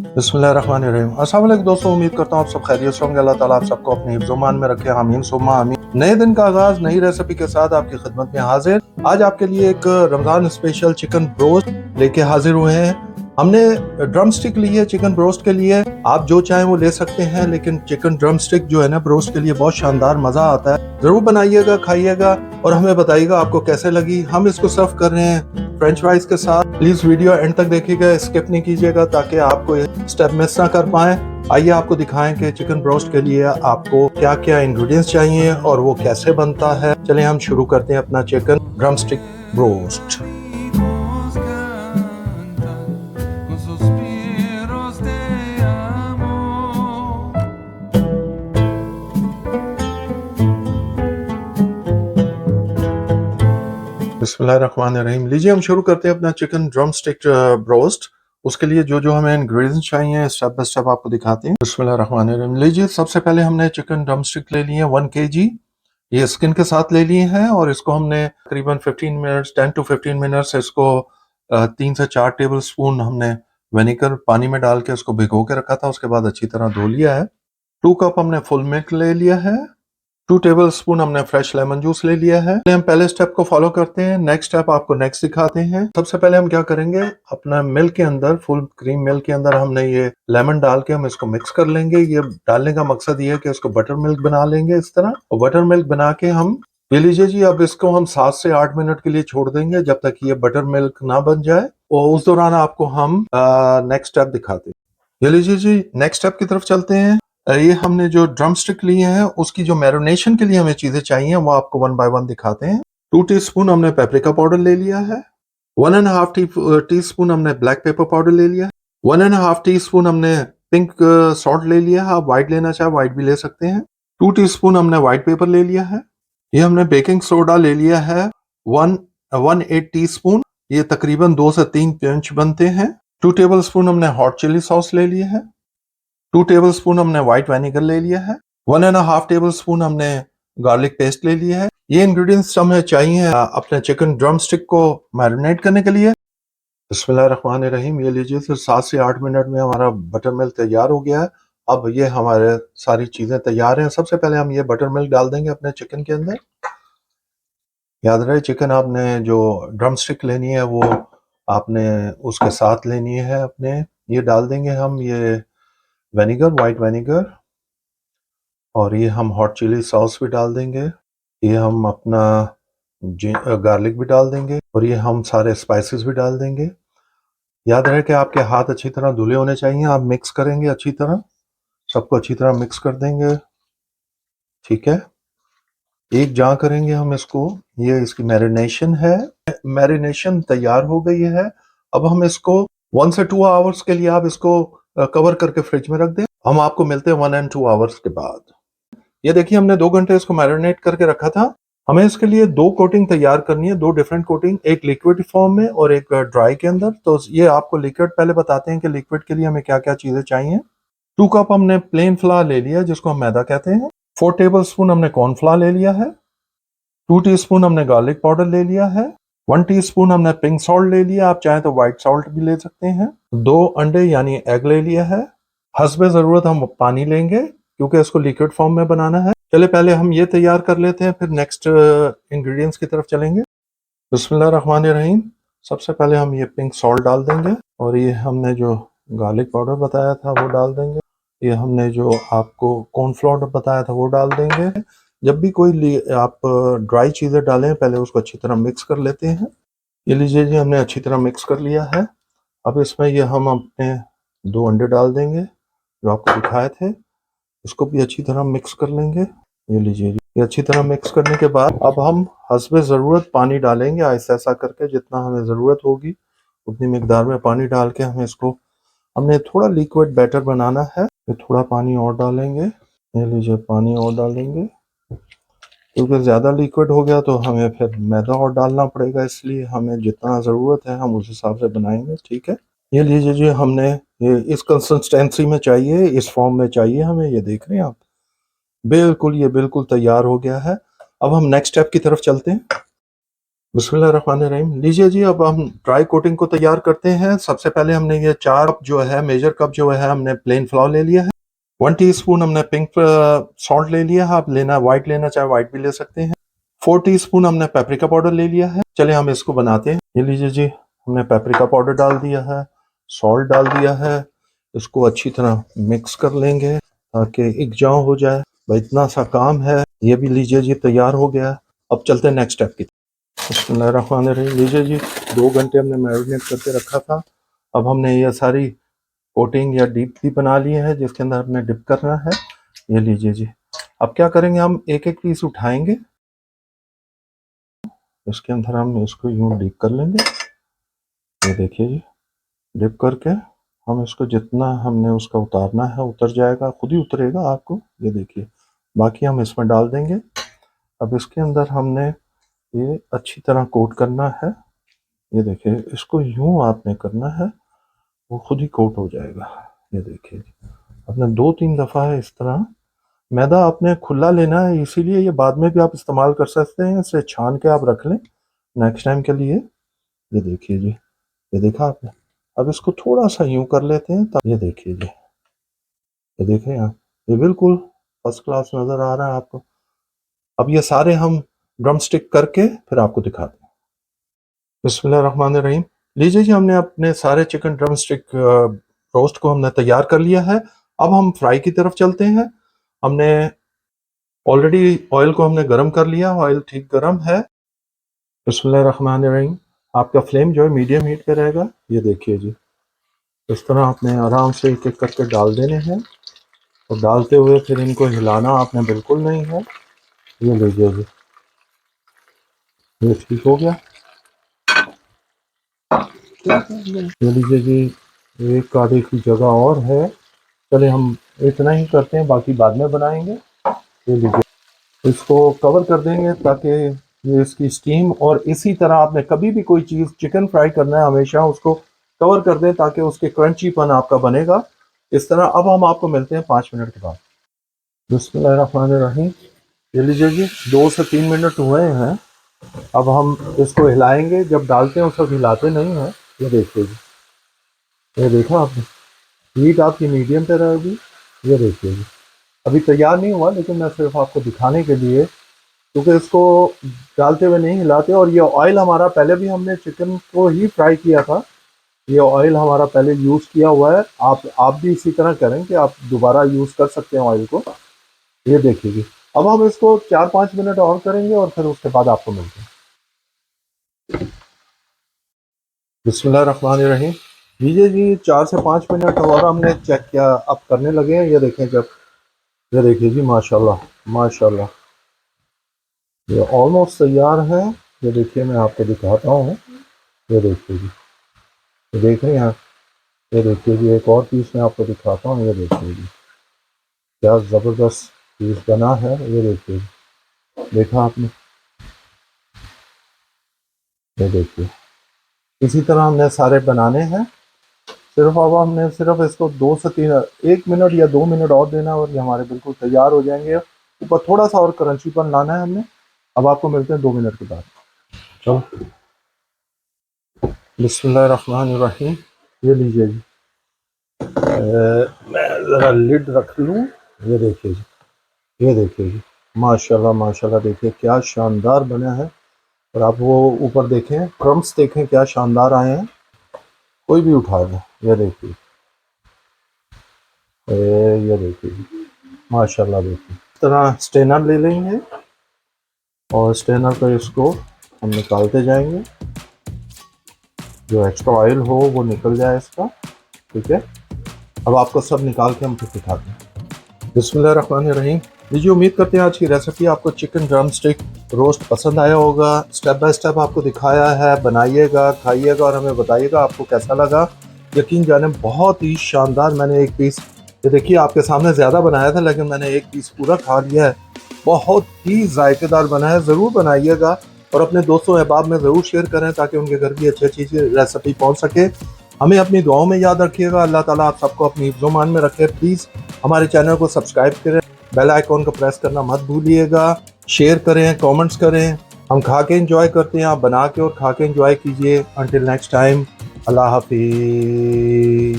बिस्मिल्लाहिर्रहमानिर्रहीम। अस्सलाम वालेकुम दोस्तों, उम्मीद करता हूँ आप सब खैरियत से होंगे। अल्लाह ताला आप सबको अपने हिफ्ज़-ओ-मान में रखे, आमीन सुम्मा आमीन। नए दिन का आगाज नई रेसिपी के साथ आपकी खिदमत में हाजिर। आज आपके लिए एक रमजान स्पेशल चिकन ब्रोस्ट लेके हाजिर हुए हैं। हमने ड्रम स्टिक ली है चिकन ब्रोस्ट के लिए। आप जो चाहें वो ले सकते हैं, लेकिन चिकन ड्रम स्टिक जो है ना ब्रोस्ट के लिए बहुत शानदार मजा आता है। जरूर बनाइएगा, खाइएगा और हमें बताइएगा आपको कैसे लगी। हम इसको सर्व कर रहे हैं फ्रेंच फ्राइज के साथ। प्लीज वीडियो एंड तक देखिएगा, स्किप नहीं कीजिएगा ताकि आपको स्टेप मिस ना कर पाए। आइए आपको दिखाएं कि चिकन ब्रोस्ट के लिए आपको क्या क्या इंग्रेडिएंट्स चाहिए और वो कैसे बनता है। चलिए हम शुरू करते हैं अपना चिकन ड्रम स्टिक ब्रोस्ट। बिस्मिल्लाहिर्रहमानिर्रहीम। लीजिए हम शुरू करते हैं अपना चिकन ड्रम स्टिक ब्रोस्ट। उसके लिए जो जो हमें इंग्रेडिएंट्स चाहिए स्टेप बाय स्टेप आपको दिखाते हैं। बिस्मिल्लाहिर्रहमानिर्रहीम। लीजिए सबसे पहले हमने चिकन ड्रम स्टिक ले लिए 1 kg। ये स्किन के साथ ले लिए हैं और इसको हमने तकरीबन 15 मिनट्स 10 to 15 मिनट्स इसको 3 से 4 टेबल स्पून हमने विनेगर पानी में डाल के उसको भिगो के रखा था। उसके बाद अच्छी तरह धो लिया है। 2 कप हमने फुल मिल्क ले लिया है। 2 टेबल स्पून हमने फ्रेश लेमन जूस ले लिया है। हम पहले स्टेप को फॉलो करते हैं, नेक्स्ट स्टेप आपको नेक्स्ट दिखाते हैं। सबसे पहले हम क्या करेंगे, अपना मिल्क के अंदर फुल क्रीम मिल्क के अंदर हमने ये लेमन डाल के हम इसको मिक्स कर लेंगे। ये डालने का मकसद ये है कि इसको बटर मिल्क बना लेंगे इस तरह। और बटर मिल्क बना के हम ये लीजिए जी, अब इसको हम 7 से 8 मिनट के लिए छोड़ देंगे जब तक ये बटर मिल्क ना बन जाए। और उस दौरान आपको हम नेक्स्ट स्टेप दिखाते हैं। ये लीजिए जी, नेक्स्ट स्टेप की तरफ चलते हैं। ये हमने जो ड्रम स्टिक लिए हैं उसकी जो मैरिनेशन के लिए हमें चीजें चाहिए वो आपको 1 बाय 1 दिखाते हैं। 2 टीस्पून हमने पेपरिका पाउडर ले लिया है। 1.5 टीस्पून हमने ब्लैक पेपर पाउडर ले लिया है। 1.5 टीस्पून हमने पिंक सॉल्ट ले लिया है। आप व्हाइट लेना चाहे व्हाइट भी ले सकते हैं। 2 टीस्पून हमने व्हाइट पेपर ले लिया है। ये हमने बेकिंग सोडा ले लिया है 1/8 टीस्पून। ये तकरीबन 2 से 3 पिंच बनते हैं। 2 टेबल स्पून हमने हॉट चिली सॉस ले लिया है। 2 टेबल स्पून हमने व्हाइट विनेगर ले लिया है। 1.5 टेबल स्पून हमने गार्लिक पेस्ट ले लिया है। ये इंग्रेडिएंट्स हमें चाहिए अपने चिकन ड्रम स्टिक को मैरिनेट करने के लिए। बिस्मिल्लाहिर्रहमानिर्रहीम। ये लीजिए, फिर 7 से 8 मिनट में हमारा बटर मिल्क तैयार हो गया है। अब ये हमारे सारी चीजें तैयार हैं। सबसे पहले हम ये बटर मिल्क डाल देंगे अपने चिकन के अंदर। याद रहे चिकन आपने जो ड्रम स्टिक लेनी है वो आपने उसके साथ लेनी है अपने। ये डाल देंगे हम ये विनेगर, वाइट विनेगर, और ये हम हॉट चिली सॉस भी डाल देंगे। ये हम अपना गार्लिक भी डाल देंगे और ये हम सारे स्पाइसेस भी डाल देंगे। याद रहे कि आपके हाथ अच्छी तरह धुले होने चाहिए। आप मिक्स करेंगे अच्छी तरह, सबको अच्छी तरह मिक्स कर देंगे। ठीक है, एक जा करेंगे हम इसको। ये इसकी मैरिनेशन है। मैरिनेशन तैयार हो गई है। अब हम इसको 1 से 2 आवर्स के लिए आप इसको कवर करके फ्रिज में रख दें। हम आपको मिलते हैं 1 and 2 आवर्स के बाद। ये देखिए, हमने 2 घंटे इसको मैरिनेट करके रखा था। हमें इसके लिए 2 कोटिंग तैयार करनी है, 2 डिफरेंट कोटिंग, एक लिक्विड फॉर्म में और एक ड्राई के अंदर। तो ये आपको लिक्विड पहले बताते हैं कि लिक्विड के लिए हमें क्या क्या चीजें चाहिए। 2 कप हमने प्लेन फ्लावर ले लिया जिसको हम मैदा कहते हैं। 4 टेबल स्पून हमने कॉर्नफ्लावर ले लिया है। 2 टीस्पून हमने गार्लिक पाउडर ले लिया है। 1 टीस्पून हमने पिंक सॉल्ट ले लिया, आप चाहें तो व्हाइट सॉल्ट भी ले सकते हैं। 2 अंडे यानी एग ले लिया है। हस्बे जरूरत हम पानी लेंगे क्योंकि इसको लिक्विड फॉर्म में बनाना है। चले पहले हम ये तैयार कर लेते हैं, फिर नेक्स्ट इंग्रेडिएंट्स की तरफ चलेंगे। बिस्मिल्लाहिर्रहमानिर्रहीम। सबसे पहले हम ये पिंक सॉल्ट डाल देंगे और ये हमने जो गार्लिक पाउडर बताया था वो डाल देंगे। ये हमने जो आपको कॉर्नफ्लोर बताया था वो डाल देंगे। जब भी कोई आप ड्राई चीज़ें डालें पहले उसको अच्छी तरह मिक्स कर लेते हैं। ये लीजिए जी, हमने अच्छी तरह मिक्स कर लिया है। अब इसमें ये हम अपने 2 अंडे डाल देंगे जो आपको दिखाए थे। इसको भी अच्छी तरह मिक्स कर लेंगे। ये लीजिए जी, ये अच्छी तरह मिक्स करने के बाद अब हम हस्बे ज़रूरत पानी डालेंगे। ऐसा ऐसा करके जितना हमें ज़रूरत होगी उतनी मिकदार में पानी डाल के हमें इसको, हमने थोड़ा लिक्विड बैटर बनाना है। फिर थोड़ा पानी और डालेंगे। ये लीजिए, पानी और डालेंगे क्योंकि ज़्यादा लिक्विड हो गया तो हमें फिर मैदा और डालना पड़ेगा, इसलिए हमें जितना ज़रूरत है हम उस हिसाब से बनाएंगे। ठीक है, ये लीजिए जी, हमने ये इस कंसिस्टेंसी में चाहिए, इस फॉर्म में चाहिए हमें। ये देख रहे हैं आप, बिल्कुल ये बिल्कुल तैयार हो गया है। अब हम नेक्स्ट स्टेप की तरफ चलते हैं। बिस्मिल्लाहिर्रहमानिर्रहीम। लीजिए जी, अब हम ड्राई कोटिंग को तैयार करते हैं। सबसे पहले हमने ये 4 कप जो है, मेजर कप जो है, हमने प्लेन फ्लावर ले लिया है। 1 टीस्पून हमने पिंक सॉल्ट ले लिया है। आप लेना व्हाइट लेना चाहे व्हाइट भी ले सकते हैं। 4 टीस्पून हमने पेपरिका पाउडर ले लिया है। चलिए हम इसको बनाते हैं। ये लीजिए जी, हमने पेपरिका पाउडर डाल दिया है, सॉल्ट डाल दिया है। इसको अच्छी तरह मिक्स कर लेंगे ताकि एक जाम हो जाए। भाई इतना सा काम है। ये भी लीजिए जी, तैयार हो गया। अब चलते हैं नेक्स्ट स्टेप की। बिस्मिल्लाहिर्रहमानिर्रहीम। लीजिए जी, 2 घंटे हमने मैरिनेट करके रखा था। अब हमने ये सारी कोटिंग या डिप भी बना लिए हैं जिसके अंदर हमने डिप करना है। ये लीजिए जी, अब क्या करेंगे, हम एक एक पीस उठाएंगे, इसके अंदर हम इसको यूं डिप कर लेंगे। ये देखिए जी, डिप करके हम इसको जितना हमने उसका उतारना है उतर जाएगा, खुद ही उतरेगा आपको। ये देखिए, बाकी हम इसमें डाल देंगे। अब इसके अंदर हमने ये अच्छी तरह कोट करना है। ये देखिए, इसको यूं आपने करना है, वो खुद ही कोट हो जाएगा। ये देखिए, आपने 2-3 दफ़ा है इस तरह। मैदा आपने खुला लेना है, इसीलिए ये बाद में भी आप इस्तेमाल कर सकते हैं। इसे छान के आप रख लें नेक्स्ट टाइम के लिए। ये देखिए जी, ये देखा आपने। अब इसको थोड़ा सा यूं कर लेते हैं। ये देखिए जी, ये देखें आप, ये बिल्कुल फर्स्ट क्लास नज़र आ रहा है आपको। अब ये सारे हम ड्रम स्टिक करके फिर आपको दिखाते हैं। बिस्मिल्लाहिर्रहमानिर्रहीम। लीजिए जी, हमने अपने सारे चिकन ड्रम स्टिक रोस्ट को हमने तैयार कर लिया है। अब हम फ्राई की तरफ चलते हैं। हमने ऑलरेडी ऑयल को हमने गर्म कर लिया, ऑयल ठीक गर्म है। बिस्मिल्लाहिर्रहमानिर्रहीम। आपका फ्लेम जो है मीडियम हीट पे रहेगा। ये देखिए जी, इस तरह आपने आराम से एक एक करके डाल देने हैं और डालते हुए फिर इनको हिलाना आपने बिल्कुल नहीं है। ये लीजिए जी, ये ठीक हो गया। ये लीजिए जी, एक आधे की जगह और है। चलिए हम इतना ही करते हैं, बाकी बाद में बनाएंगे। ये लीजिए, इसको कवर कर देंगे ताकि ये इसकी स्टीम, और इसी तरह आपने कभी भी कोई चीज़ चिकन फ्राई करना है हमेशा उसको कवर कर दें ताकि उसके क्रंचीपन आपका बनेगा इस तरह। अब हम आपको मिलते हैं 5 मिनट के बाद। बिस्मिल्लाहिर्रहमानिर्रहीम। ये लीजिए जी, 2 से 3 मिनट हुए हैं। अब हम इसको हिलाएंगे, जब डालते हैं उस वक्त हिलाते नहीं हैं। ये देखिए जी, ये देखा आपने, हीट आपकी मीडियम पे रहेगी। ये देखिए जी, अभी तैयार नहीं हुआ लेकिन मैं सिर्फ आपको दिखाने के लिए, क्योंकि इसको डालते हुए नहीं हिलाते। और ये ऑयल हमारा पहले भी हमने चिकन को ही फ्राई किया था। ये ऑयल हमारा पहले यूज़ किया हुआ है। आप भी इसी तरह करें कि आप दोबारा यूज़ कर सकते हैं ऑयल को। ये देखिए जी, अब हम इसको 4-5 मिनट और करेंगे और फिर उसके बाद आपको मिलते हैं। बिस्मिल्लाहिर्रहमानिर्रहीम। लीजिए जी, 4 से 5 मिनट और हमने चेक किया, अब करने लगे हैं। ये देखें, जब ये देखिए जी, माशाल्लाह माशाल्लाह, ये ऑलमोस्ट तैयार है। ये देखिए, मैं आपको दिखाता हूँ। ये देखिए जी, ये देख रहे हैं आप। ये देखिए जी, एक और पीस मैं आपको दिखाता हूँ। ये देखिए जी, क्या ज़बरदस्त पीस बना है। ये देखिए, देखा आपने। ये देखिए, इसी तरह हमने सारे बनाने हैं। सिर्फ अब हमने सिर्फ इसको 2 से 3, 1 मिनट या 2 मिनट और देना है और ये हमारे बिल्कुल तैयार हो जाएंगे। ऊपर थोड़ा सा और क्रंचीपन लाना है हमने। अब आपको मिलते हैं 2 मिनट के बाद। चलो, बिस्मिल्लाहिर्रहमानिर्रहीम। ये लीजिए जी, मैं ज़रा लिड रख लूँ। ये देखिए जी, ये देखिए जी, माशाल्लाह माशाल्लाह, देखिए क्या शानदार बना है। और आप वो ऊपर देखें, क्रम्स देखें क्या शानदार आए हैं। कोई भी उठा लें। ये देखिए, ये देखिए जी, माशाल्लाह। देखिए, इस तरह स्ट्रेनर ले लेंगे और स्ट्रेनर पर इसको हम निकालते जाएंगे, जो एक्स्ट्रा ऑयल हो वो निकल जाए इसका। ठीक है, अब आपको सब निकाल के हम फिर दिखाते हैं। बिस्मिल्लाहिर्रहमानिर्रहीम। लीजिए, उम्मीद करते हैं आज की रेसिपी आपको चिकन ड्रम स्टिक रोस्ट पसंद आया होगा। स्टेप बाय स्टेप आपको दिखाया है, बनाइएगा, खाइएगा और हमें बताइएगा आपको कैसा लगा। यकीन जाने बहुत ही शानदार। मैंने एक पीस, ये देखिए, आपके सामने ज़्यादा बनाया था लेकिन मैंने एक पीस पूरा खा लिया है। बहुत ही जायकेदार बना है। ज़रूर बनाइएगा और अपने दोस्तों अहबाब में ज़रूर शेयर करें ताकि उनके घर भी अच्छी अच्छी रेसिपी पहुँच सके। हमें अपनी दुआओं में याद रखिएगा। अल्लाह ताला आप सबको अपनी हिफ्ज़-ओ-मान में रखे। प्लीज़ हमारे चैनल को सब्सक्राइब करें, बेल आइकॉन को प्रेस करना मत भूलिएगा। शेयर करें, कमेंट्स करें हम खा के एंजॉय करते हैं, आप बना के और खा के एंजॉय कीजिए। अंटिल नेक्स्ट टाइम, अल्लाह हाफिज़।